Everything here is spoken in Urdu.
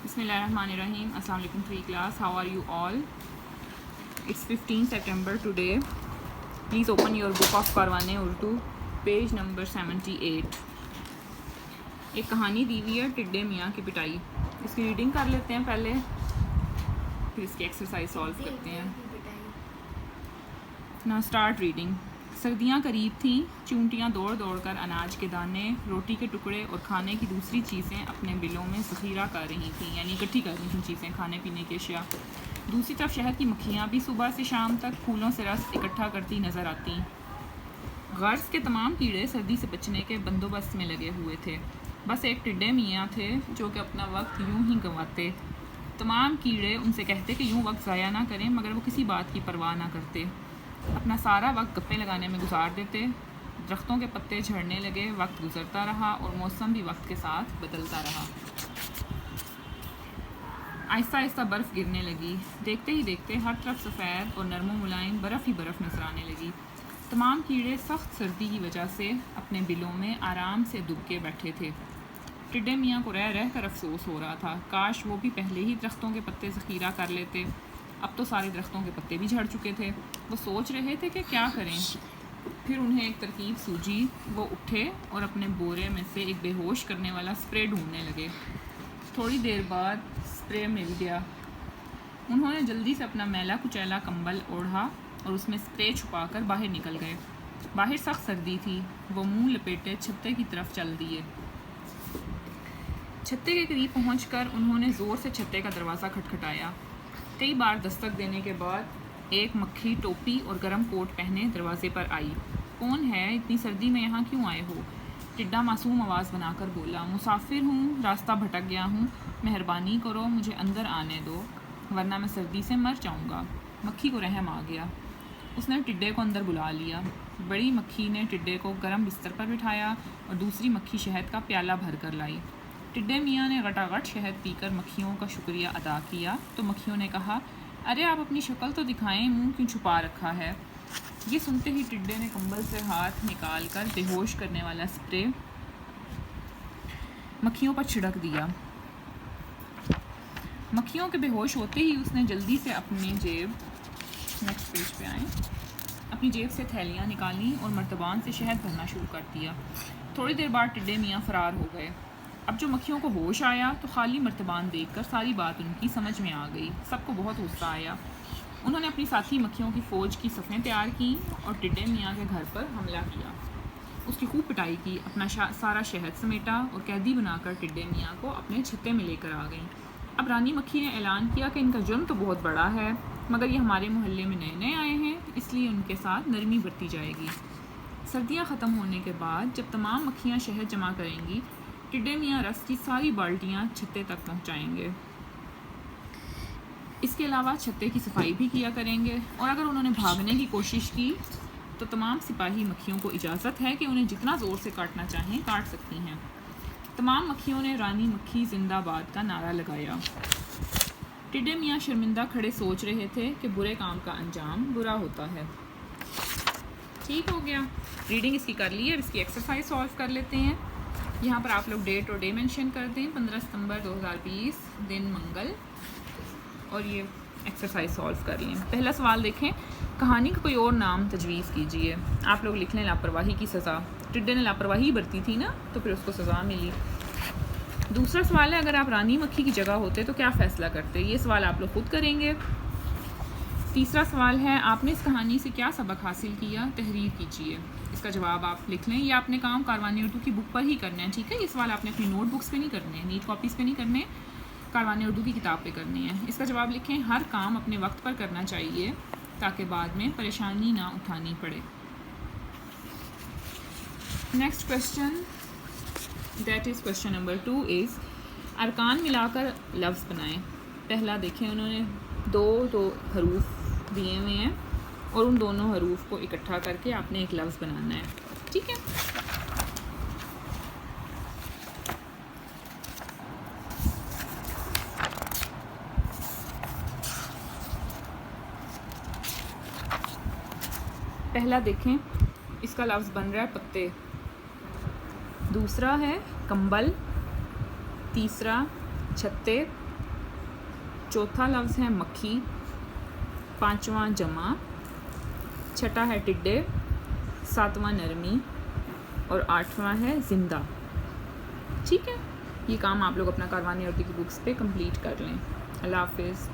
بسم اللہ الرحمن الرحیم. السلام علیکم 3 class. How are you all? It's 15 September today. Please open your book of Karwan Urdu, page number 78. ایک کہانی دی ہوئی ہے ٹڈے میاں کی پٹائی. اس کی ریڈنگ کر لیتے ہیں پہلے, پھر اس کی ایکسرسائز سالو کرتے ہیں. نا اسٹارٹ ریڈنگ. سردیاں قریب تھیں. چونٹیاں دوڑ دوڑ کر اناج کے دانے, روٹی کے ٹکڑے اور کھانے کی دوسری چیزیں اپنے بلوں میں ذخیرہ کر رہی تھیں, یعنی اکٹھی کر رہی تھیں چیزیں, کھانے پینے کی اشیاء. دوسری طرف شہد کی مکھیاں بھی صبح سے شام تک پھولوں سے رس اکٹھا کرتی نظر آتیں. غرض کے تمام کیڑے سردی سے بچنے کے بندوبست میں لگے ہوئے تھے. بس ایک ٹڈے میاں تھے جو کہ اپنا وقت یوں ہی گنواتے. تمام کیڑے ان سے کہتے کہ یوں وقت ضائع نہ کریں, مگر وہ کسی بات کی پرواہ نہ کرتے. اپنا سارا وقت گپے لگانے میں گزار دیتے. درختوں کے پتے جھڑنے لگے, وقت گزرتا رہا اور موسم بھی وقت کے ساتھ بدلتا رہا. آہستہ آہستہ برف گرنے لگی. دیکھتے ہی دیکھتے ہر طرف سفید اور نرم و ملائم برف ہی برف نظر آنے لگی. تمام کیڑے سخت سردی کی وجہ سے اپنے بلوں میں آرام سے دبکے بیٹھے تھے. ٹڈے میاں کو رہ رہ کر افسوس ہو رہا تھا. کاش وہ بھی پہلے ہی درختوں کے پتے ذخیرہ کر لیتے. اب تو سارے درختوں کے پتے بھی جھڑ چکے تھے. وہ سوچ رہے تھے کہ کیا کریں. پھر انہیں ایک ترکیب سوجی. وہ اٹھے اور اپنے بورے میں سے ایک بے ہوش کرنے والا اسپرے ڈھونڈنے لگے. تھوڑی دیر بعد اسپرے مل گیا. انہوں نے جلدی سے اپنا میلا کچیلا کمبل اوڑھا اور اس میں اسپرے چھپا کر باہر نکل گئے. باہر سخت سردی تھی. وہ منہ لپیٹے چھتے کی طرف چل دیے. چھتے کے قریب پہنچ کر انہوں نے زور سے چھتے کا دروازہ کھٹکھٹایا. کئی بار دستک دینے کے بعد ایک مکھی ٹوپی اور گرم کوٹ پہنے دروازے پر آئی. کون ہے؟ اتنی سردی میں یہاں کیوں آئے ہو؟ ٹڈا معصوم آواز بنا کر بولا. مسافر ہوں, راستہ بھٹک گیا ہوں. مہربانی کرو مجھے اندر آنے دو, ورنہ میں سردی سے مر جاؤں گا. مکھی کو رحم آ گیا. اس نے ٹڈے کو اندر بلا لیا. بڑی مکھی نے ٹڈے کو گرم بستر پر بٹھایا اور دوسری مکھی شہد کا پیالہ بھر کر لائی. ٹڈے میاں نے گٹاگٹ شہد پی کر مکھیوں کا شکریہ ادا کیا تو مکھیوں نے کہا, ارے آپ اپنی شکل تو دکھائیں, منہ کیوں چھپا رکھا ہے؟ یہ سنتے ہی ٹڈے نے کمبل سے ہاتھ نکال کر بے ہوش کرنے والا اسپرے مکھیوں پر چھڑک دیا. مکھیوں کے بے ہوش ہوتے ہی اس نے جلدی سے اپنی جیب سے تھیلیاں نکالیں اور مرتبان سے شہد بھرنا شروع کر دیا. تھوڑی دیر بعد ٹڈے میاں فرار ہو گئے. اب جو مکھیوں کو ہوش آیا تو خالی مرتبان دیکھ کر ساری بات ان کی سمجھ میں آ گئی. سب کو بہت غصہ آیا. انہوں نے اپنی ساتھی مکھیوں کی فوج کی صفیں تیار کیں اور ٹڈے میاں کے گھر پر حملہ کیا. اس کی خوب پٹائی کی. اپنا سارا شہد سمیٹا اور قیدی بنا کر ٹڈے میاں کو اپنے چھتے میں لے کر آ گئیں. اب رانی مکھی نے اعلان کیا کہ ان کا جرم تو بہت بڑا ہے, مگر یہ ہمارے محلے میں نئے نئے آئے ہیں, اس لیے ان کے ساتھ نرمی برتی جائے گی. سردیاں ختم ہونے کے بعد جب تمام مکھیاں شہد جمع کریں گی, ٹڈے میاں رس کی ساری بالٹیاں چھتے تک پہنچائیں گے. اس کے علاوہ چھتے کی صفائی بھی کیا کریں گے, اور اگر انہوں نے بھاگنے کی کوشش کی تو تمام سپاہی مکھیوں کو اجازت ہے کہ انہیں جتنا زور سے کاٹنا چاہیں کاٹ سکتی ہیں. تمام مکھیوں نے رانی مکھی زندہ باد کا نعرہ لگایا. ٹڈے میاں شرمندہ کھڑے سوچ رہے تھے کہ برے کام کا انجام برا ہوتا ہے. ٹھیک ہو گیا. ریڈنگ اس کی کر لی ہے. اس کی ایکسرسائز سالو کر لیتے ہیں. یہاں پر آپ لوگ ڈیٹ اور ڈے مینشن کر دیں. 15 ستمبر 2020 دن منگل, اور یہ ایکسرسائز سالو کر لیں. پہلا سوال دیکھیں. کہانی کا کوئی اور نام تجویز کیجیے. آپ لوگ لکھ لیں لاپرواہی کی سزا. ٹڈے نے لاپرواہی برتی تھی نا, تو پھر اس کو سزا ملی. دوسرا سوال ہے, اگر آپ رانی مکھی کی جگہ ہوتے تو کیا فیصلہ کرتے؟ یہ سوال آپ لوگ خود کریں گے. تیسرا سوال ہے, آپ نے اس کہانی سے کیا سبق حاصل کیا؟ تحریر کیجیے. اس کا جواب آپ لکھ لیں. یہ آپ نے کام کاروان اردو کی بک پر ہی کرنا ہے, ٹھیک ہے؟ یہ سوال آپ نے اپنی نوٹ بکس پہ نہیں کرنے ہیں, نیٹ کاپیز پہ نہیں کرنے, کاروان اردو کی کتاب پہ کرنی ہے. اس کا جواب لکھیں. ہر کام اپنے وقت پر کرنا چاہیے تاکہ بعد میں پریشانی نہ اٹھانی پڑے. Next question, that is question number 2 از ارکان ملا کر لفظ بنائیں. پہلا دیکھیں, انہوں نے دو حروف دیے ہوئے ہیں اور ان دونوں حروف کو اکٹھا کر کے آپ نے ایک لفظ بنانا ہے, ٹھیک ہے؟ پہلا دیکھیں, اس کا لفظ بن رہا ہے پتے. دوسرا ہے کمبل. تیسرا چھتے. چوتھا لفظ ہے مکھی، پانچواں جمع، چھٹا ہے ٹڈے، ساتواں نرمی اور آٹھواں ہے زندہ. ٹھیک ہے، یہ کام آپ لوگ اپنا کاروانی اردو کی بکس پہ کمپلیٹ کر لیں. اللہ حافظ.